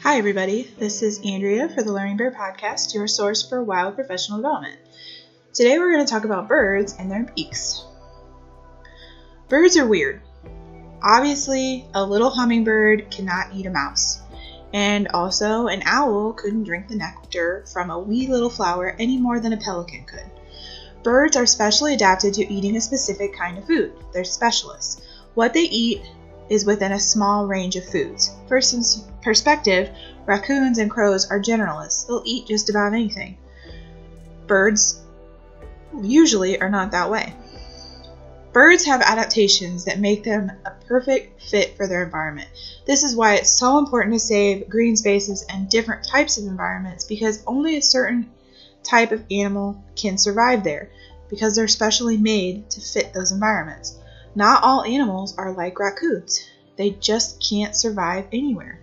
Hi everybody, this is Andrea for the Learning Bear Podcast, your source for wild professional development. Today we're going to talk about birds and their beaks. Birds are weird. Obviously, a little hummingbird cannot eat a mouse. And also, an owl couldn't drink the nectar from a wee little flower any more than a pelican could. Birds are specially adapted to eating a specific kind of food. They're specialists. What they eat is within a small range of foods. For perspective, raccoons and crows are generalists. They'll eat just about anything. Birds usually are not that way. Birds have adaptations that make them a perfect fit for their environment. This is why it's so important to save green spaces and different types of environments, because only a certain type of animal can survive there, because they're specially made to fit those environments. Not all animals are like raccoons. They just can't survive anywhere.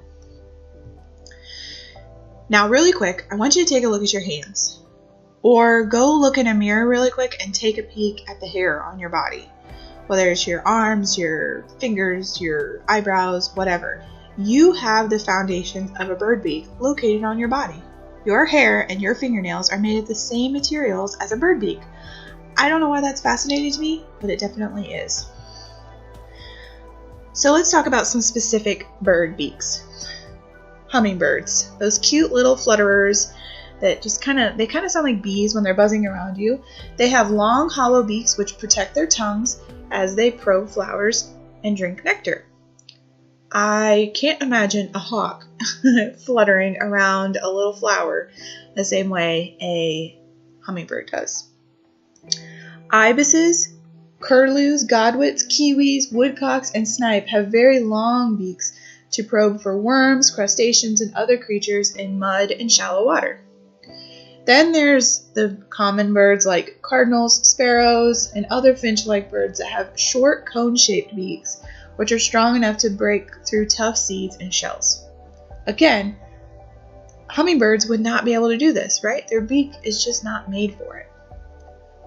Now, really quick, I want you to take a look at your hands. Or go look in a mirror really quick and take a peek at the hair on your body. Whether it's your arms, your fingers, your eyebrows, whatever. You have the foundations of a bird beak located on your body. Your hair and your fingernails are made of the same materials as a bird beak. I don't know why that's fascinating to me, but it definitely is. So let's talk about some specific bird beaks. Hummingbirds, those cute little flutterers that just kind of sound like bees when they're buzzing around you. They have long, hollow beaks which protect their tongues as they probe flowers and drink nectar. I can't imagine a hawk fluttering around a little flower the same way a hummingbird does. Ibises, curlews, godwits, kiwis, woodcocks, and snipe have very long beaks to probe for worms, crustaceans, and other creatures in mud and shallow water. Then there's the common birds like cardinals, sparrows, and other finch-like birds that have short cone-shaped beaks, which are strong enough to break through tough seeds and shells. Again, hummingbirds would not be able to do this, right? Their beak is just not made for it.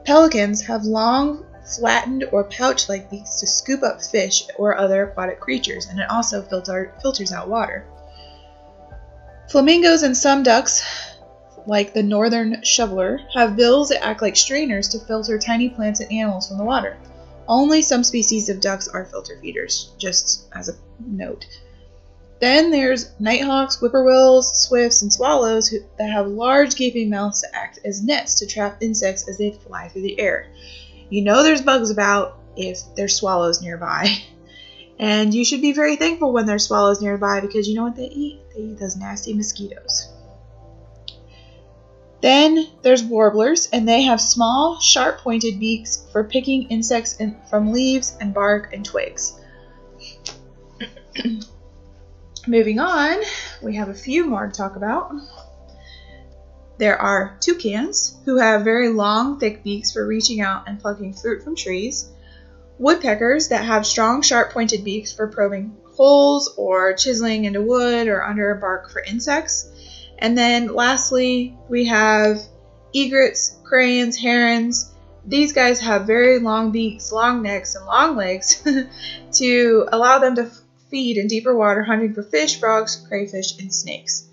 Pelicans have long, flattened or pouch-like beaks to scoop up fish or other aquatic creatures, and it also filters out water. Flamingos and some ducks, like the northern shoveler, have bills that act like strainers to filter tiny plants and animals from the water. Only some species of ducks are filter feeders, just as a note. Then there's nighthawks, whippoorwills, swifts, and swallows that have large gaping mouths that act as nets to trap insects as they fly through the air. You know there's bugs about if there's swallows nearby. And you should be very thankful when there's swallows nearby, because you know what they eat? They eat those nasty mosquitoes. Then there's warblers, and they have small, sharp-pointed beaks for picking insects from leaves and bark and twigs. Moving on, we have a few more to talk about. There are toucans, who have very long, thick beaks for reaching out and plucking fruit from trees. Woodpeckers that have strong, sharp-pointed beaks for probing holes or chiseling into wood or under bark for insects. And then lastly, we have egrets, cranes, herons. These guys have very long beaks, long necks, and long legs to allow them to feed in deeper water, hunting for fish, frogs, crayfish, and snakes.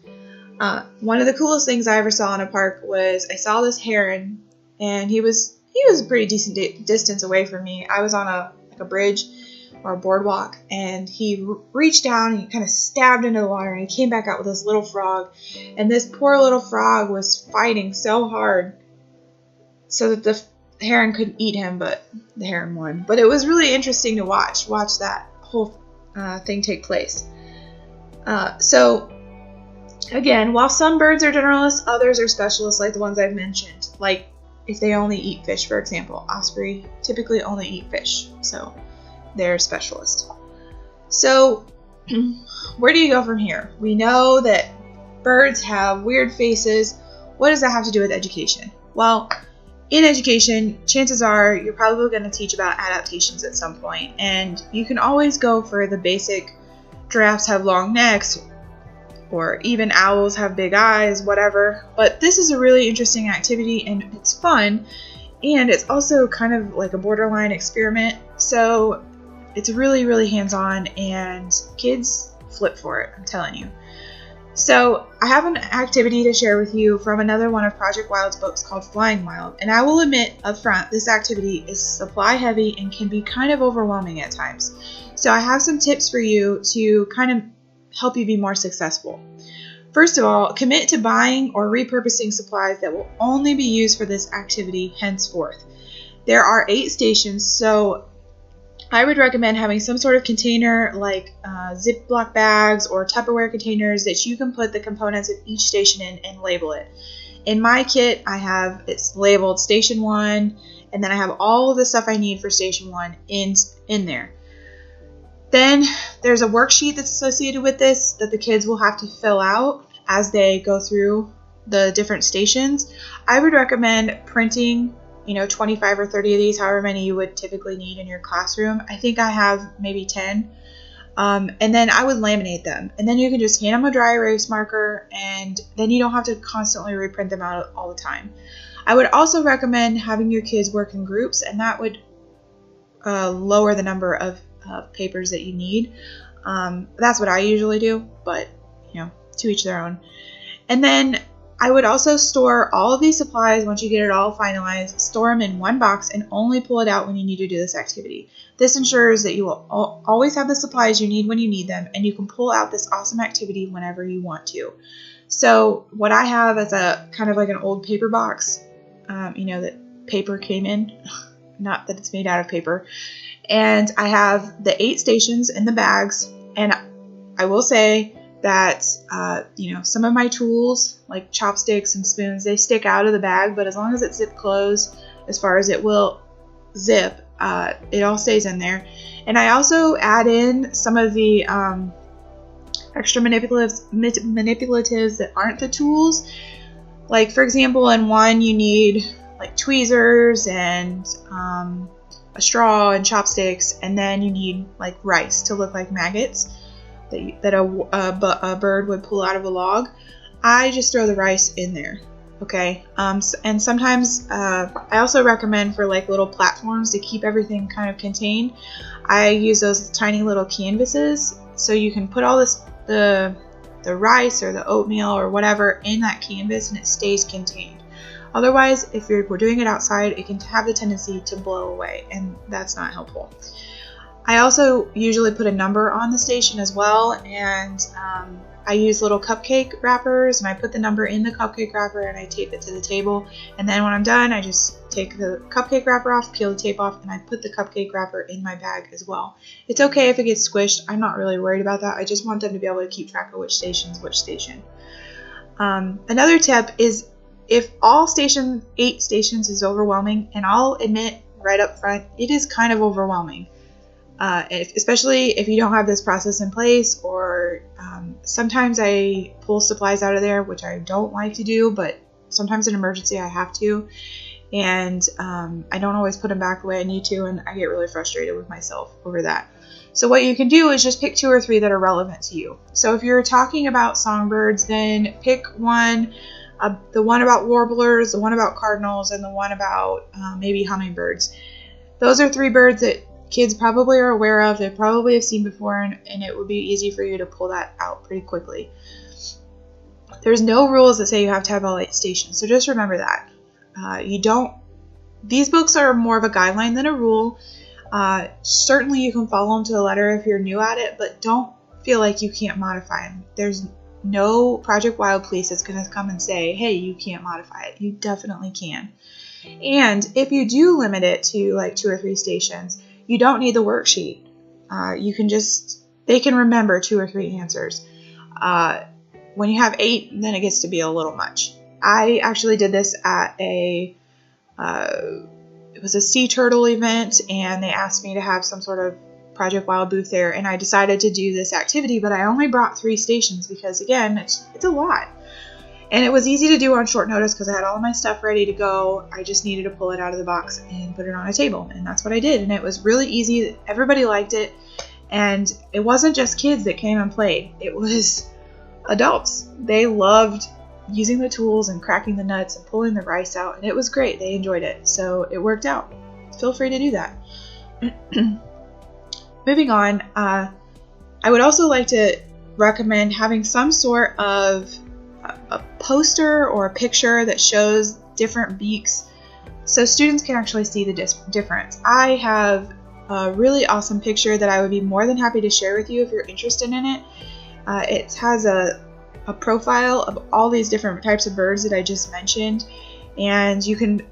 One of the coolest things I ever saw in a park was I saw this heron, and he was a pretty decent distance away from me. I was on a bridge or a boardwalk, and he reached down and he kind of stabbed into the water, and he came back out with this little frog, and this poor little frog was fighting so hard so that the heron couldn't eat him, but the heron won. But it was really interesting to watch that whole thing take place. So again, while some birds are generalists, others are specialists, like the ones I've mentioned. Like if they only eat fish, for example. Osprey typically only eat fish, so they're specialists. So where do you go from here? We know that birds have weird faces. What does that have to do with education? Well, in education, chances are you're probably going to teach about adaptations at some point, and you can always go for the basic giraffes have long necks, or even owls have big eyes, whatever. But this is a really interesting activity, and it's fun, and it's also kind of like a borderline experiment. So it's really, really hands-on, and kids flip for it, I'm telling you. So I have an activity to share with you from another one of Project Wild's books called Flying Wild. And I will admit up front, this activity is supply heavy and can be kind of overwhelming at times. So I have some tips for you to kind of help you be more successful. First of all, commit to buying or repurposing supplies that will only be used for this activity henceforth. There are 8 stations, so I would recommend having some sort of container like Ziploc bags or Tupperware containers that you can put the components of each station in and label it. In my kit, it's labeled Station 1, and then I have all of the stuff I need for Station 1 in there. Then there's a worksheet that's associated with this that the kids will have to fill out as they go through the different stations. I would recommend printing 25 or 30 of these, however many you would typically need in your classroom. I think I have maybe 10. And then I would laminate them. And then you can just hand them a dry erase marker, and then you don't have to constantly reprint them out all the time. I would also recommend having your kids work in groups, and that would lower the number of papers that you need. That's what I usually do, but to each their own. And then I would also store all of these supplies once you get it all finalized, store them in one box, and only pull it out when you need to do this activity. This ensures that you will always have the supplies you need when you need them, and you can pull out this awesome activity whenever you want to. So what I have is a kind of like an old paper box, that paper came in, not that it's made out of paper. And I have the 8 stations in the bags, and I will say that some of my tools like chopsticks and spoons, they stick out of the bag, but as long as it's zip closed, as far as it will zip, it all stays in there. And I also add in some of the extra manipulatives that aren't the tools. Like for example, in one you need like tweezers and a straw and chopsticks, and then you need like rice to look like maggots that a bird would pull out of a log. I just throw the rice in there, okay? And sometimes I also recommend for like little platforms to keep everything kind of contained. I use those tiny little canvases, so you can put all the rice or the oatmeal or whatever in that canvas, and it stays contained. Otherwise, if we're doing it outside, it can have the tendency to blow away, and that's not helpful. I also usually put a number on the station as well, and I use little cupcake wrappers, and I put the number in the cupcake wrapper and I tape it to the table. And then when I'm done, I just take the cupcake wrapper off, peel the tape off, and I put the cupcake wrapper in my bag as well. It's okay if it gets squished. I'm not really worried about that. I just want them to be able to keep track of which station's which station. Another tip is if all 8 stations is overwhelming, and I'll admit right up front, it is kind of overwhelming. Especially if you don't have this process in place, or sometimes I pull supplies out of there, which I don't like to do, but sometimes in emergency I have to, and I don't always put them back the way I need to, and I get really frustrated with myself over that. So what you can do is just pick 2 or 3 that are relevant to you. So if you're talking about songbirds, then pick one, the one about warblers, the one about cardinals, and the one about maybe hummingbirds. Those are 3 birds that kids probably are aware of, they probably have seen before, and it would be easy for you to pull that out pretty quickly. There's no rules that say you have to have all 8 stations, so just remember that. These books are more of a guideline than a rule. Certainly you can follow them to the letter if you're new at it, but don't feel like you can't modify them. There's no Project Wild police that's going to come and say, hey, you can't modify it. You definitely can. And if you do limit it to like 2 or 3 stations, you don't need the worksheet. They can remember 2 or 3 answers. When you have 8, then it gets to be a little much. I actually did this at it was a sea turtle event, and they asked me to have some sort of Project Wild booth there, and I decided to do this activity, but I only brought 3 stations because, again, it's a lot. And it was easy to do on short notice because I had all of my stuff ready to go. I just needed to pull it out of the box and put it on a table, and that's what I did. And it was really easy. Everybody liked it, and it wasn't just kids that came and played. It was adults. They loved using the tools and cracking the nuts and pulling the rice out, and it was great. They enjoyed it, so it worked out. Feel free to do that. Moving on, I would also like to recommend having some sort of a poster or a picture that shows different beaks so students can actually see the difference. I have a really awesome picture that I would be more than happy to share with you if you're interested in it. It has a profile of all these different types of birds that I just mentioned, and you can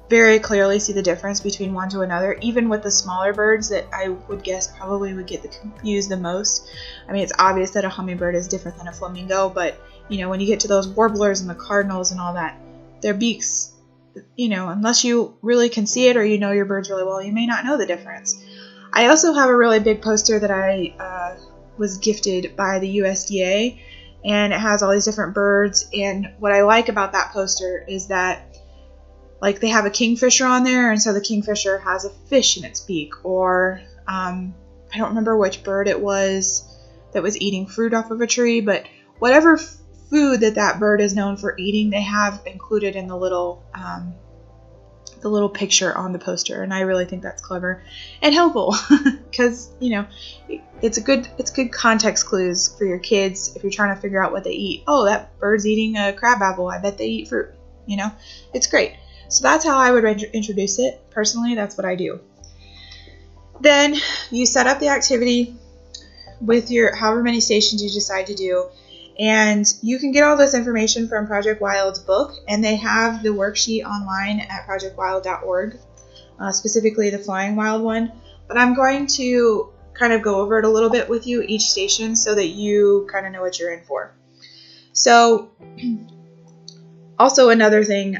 very clearly see the difference between one to another, even with the smaller birds that I would guess probably would get confused the most. I mean, it's obvious that a hummingbird is different than a flamingo, but you know, when you get to those warblers and the cardinals and all that, their beaks, you know, unless you really can see it or you know your birds really well, you may not know the difference. I also have a really big poster that I was gifted by the USDA, and it has all these different birds, and what I like about that poster is that like they have a kingfisher on there, and so the kingfisher has a fish in its beak, or I don't remember which bird it was that was eating fruit off of a tree, but whatever food that bird is known for eating, they have included in the little picture on the poster, and I really think that's clever and helpful because you know it's good context clues for your kids if you're trying to figure out what they eat. Oh, that bird's eating a crab apple. I bet they eat fruit. You know, it's great. So that's how I would introduce it. Personally, that's what I do. Then you set up the activity with your however many stations you decide to do, and you can get all this information from Project Wild's book, and they have the worksheet online at projectwild.org, specifically the Flying Wild one. But I'm going to kind of go over it a little bit with you each station so that you kind of know what you're in for. So also another thing,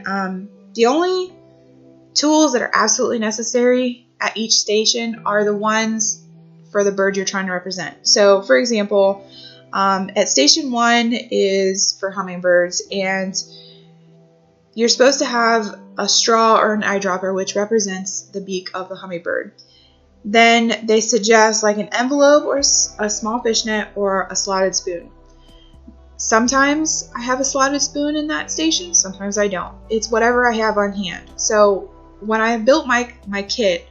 the only tools that are absolutely necessary at each station are the ones for the bird you're trying to represent. So for example, at station 1 is for hummingbirds, and you're supposed to have a straw or an eyedropper which represents the beak of the hummingbird. Then they suggest like an envelope or a small fishnet or a slotted spoon. Sometimes I have a slotted spoon in that station, sometimes I don't. It's whatever I have on hand. So when I built my kit,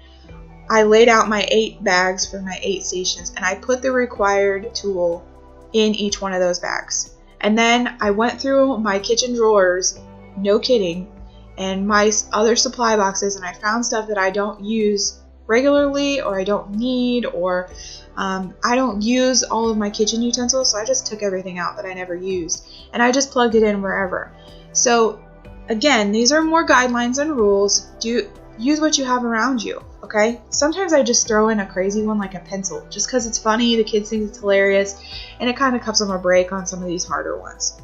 I laid out my 8 bags for my 8 stations, and I put the required tool in each one of those bags. And then I went through my kitchen drawers, no kidding, and my other supply boxes, and I found stuff that I don't use regularly or I don't need, or I don't use all of my kitchen utensils, so I just took everything out that I never used and I just plugged it in wherever. So again, these are more guidelines than rules. Use what you have around you, okay? Sometimes I just throw in a crazy one like a pencil just because it's funny, the kids think it's hilarious, and it kind of cuts them a break on some of these harder ones.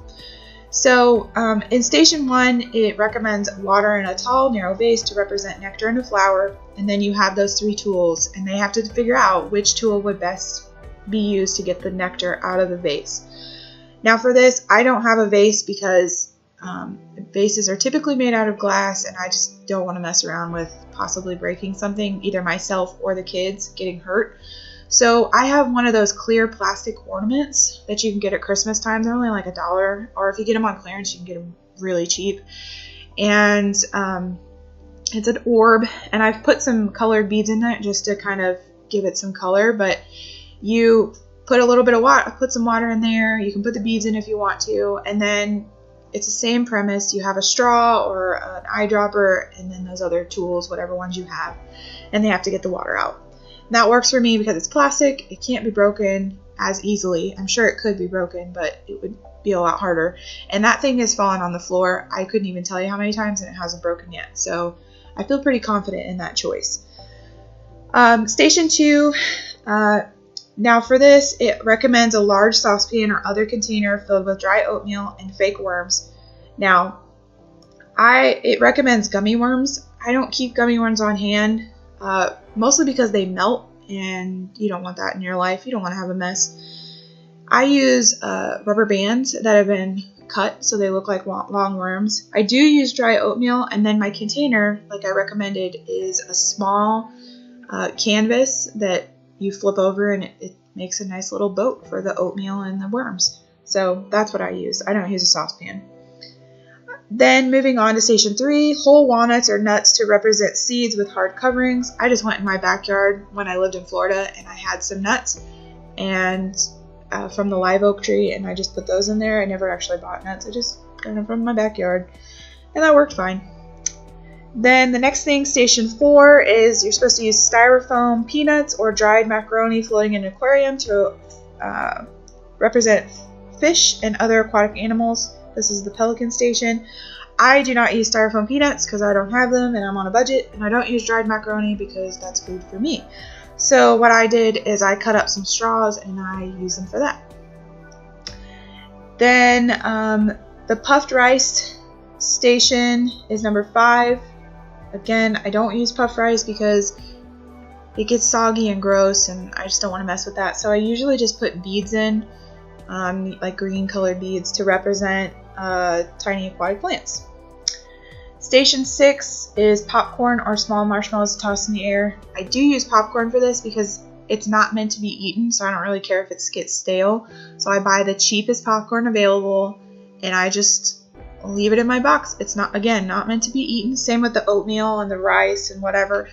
So in station 1, it recommends water in a tall, narrow vase to represent nectar in a flower, and then you have those 3 tools, and they have to figure out which tool would best be used to get the nectar out of the vase. Now for this, I don't have a vase because vases are typically made out of glass, and I just don't want to mess around with possibly breaking something, either myself or the kids getting hurt. So I have one of those clear plastic ornaments that you can get at Christmas time. They're only like $1, or if you get them on clearance, you can get them really cheap. And it's an orb, and I've put some colored beads in it just to kind of give it some color. But you put a little bit of water, put some water in there. You can put the beads in if you want to, and then it's the same premise. You have a straw or an eyedropper, and then those other tools, whatever ones you have, and they have to get the water out. And that works for me because it's plastic. It can't be broken as easily. I'm sure it could be broken, but it would be a lot harder. And that thing has fallen on the floor. I couldn't even tell you how many times, and it hasn't broken yet. So I feel pretty confident in that choice. Station 2, now for this, it recommends a large saucepan or other container filled with dry oatmeal and fake worms. Now, it recommends gummy worms. I don't keep gummy worms on hand, mostly because they melt, and you don't want that in your life. You don't want to have a mess. I use rubber bands that have been cut so they look like long worms. I do use dry oatmeal, and then my container, like I recommended, is a small canvas that you flip over, and it makes a nice little boat for the oatmeal and the worms. So that's what I use. I don't use a saucepan. Then moving on to station 3, whole walnuts or nuts to represent seeds with hard coverings. I just went in my backyard when I lived in Florida, and I had some nuts, and from the live oak tree, and I just put those in there. I never actually bought nuts. I just got them from my backyard, and that worked fine. Then the next thing, station 4, is you're supposed to use styrofoam peanuts or dried macaroni floating in an aquarium to represent fish and other aquatic animals. This is the Pelican Station. I do not use styrofoam peanuts because I don't have them and I'm on a budget, and I don't use dried macaroni because that's food for me. So what I did is I cut up some straws and I use them for that. Then the puffed rice station is number 5. Again, I don't use puffed rice because it gets soggy and gross and I just don't want to mess with that. So I usually just put beads in, like green colored beads to represent tiny aquatic plants. Station 6 is popcorn or small marshmallows tossed in the air. I do use popcorn for this because it's not meant to be eaten, so I don't really care if it gets stale. So I buy the cheapest popcorn available and I just leave it in my box. It's not, again, not meant to be eaten. Same with the oatmeal and the rice and whatever.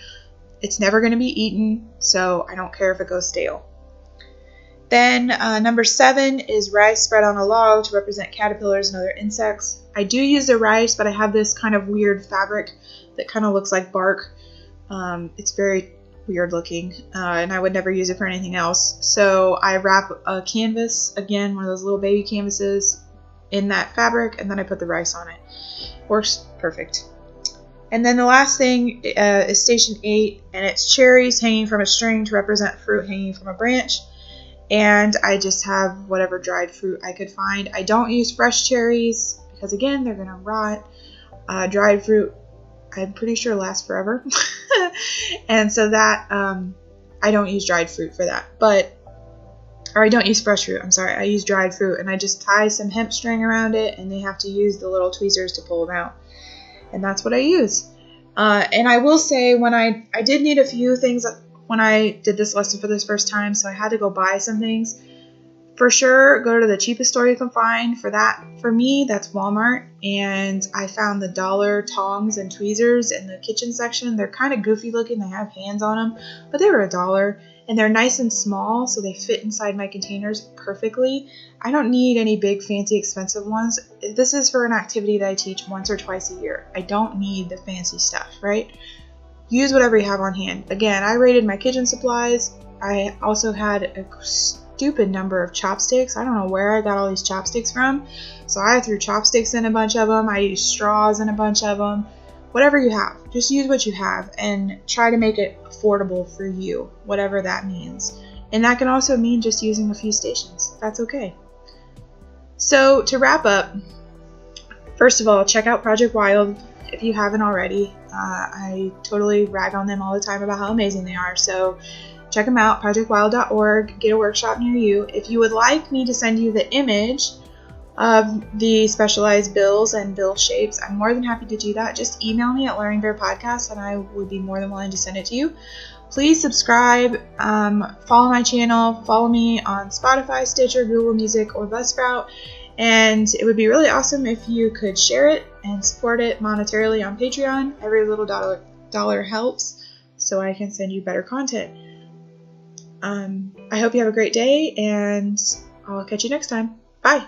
It's never going to be eaten, so I don't care if it goes stale. Then number 7 is rice spread on a log to represent caterpillars and other insects. I do use the rice, but I have this kind of weird fabric that kind of looks like bark. It's very weird looking, and I would never use it for anything else. So I wrap a canvas, again, one of those little baby canvases, in that fabric, and then I put the rice on it. Works perfect. And then the last thing is station 8, and it's cherries hanging from a string to represent fruit hanging from a branch. And I just have whatever dried fruit I could find. I don't use fresh cherries because, again, they're going to rot. Dried fruit, I'm pretty sure, lasts forever. And so that, I don't use dried fruit for that. Or I don't use fresh fruit, I'm sorry. I use dried fruit, and I just tie some hemp string around it, and they have to use the little tweezers to pull them out. And that's what I use. And I will say, when I did need a few things when I did this lesson for this first time, so I had to go buy some things. For sure, go to the cheapest store you can find. For that, for me, that's Walmart. And I found the dollar tongs and tweezers in the kitchen section. They're kind of goofy looking. They have hands on them, but they were $1. And they're nice and small, so they fit inside my containers perfectly. I don't need any big, fancy, expensive ones. This is for an activity that I teach once or twice a year. I don't need the fancy stuff, right? Use whatever you have on hand. Again, I rated my kitchen supplies. I also had a stupid number of chopsticks. I don't know where I got all these chopsticks from. So I threw chopsticks in a bunch of them. I used straws in a bunch of them. Whatever you have, just use what you have and try to make it affordable for you, whatever that means. And that can also mean just using a few stations. That's okay. So to wrap up, first of all, check out Project Wild if you haven't already. I totally rag on them all the time about how amazing they are. So check them out, projectwild.org. Get a workshop near you. If you would like me to send you the image of the specialized bills and bill shapes, I'm more than happy to do that. Just email me at Learning Bear Podcast and I would be more than willing to send it to you. Please subscribe, follow my channel, follow me on Spotify, Stitcher, Google Music, or Buzzsprout. And it would be really awesome if you could share it and support it monetarily on Patreon. Every little dollar helps, so I can send you better content. I hope you have a great day, and I'll catch you next time. Bye!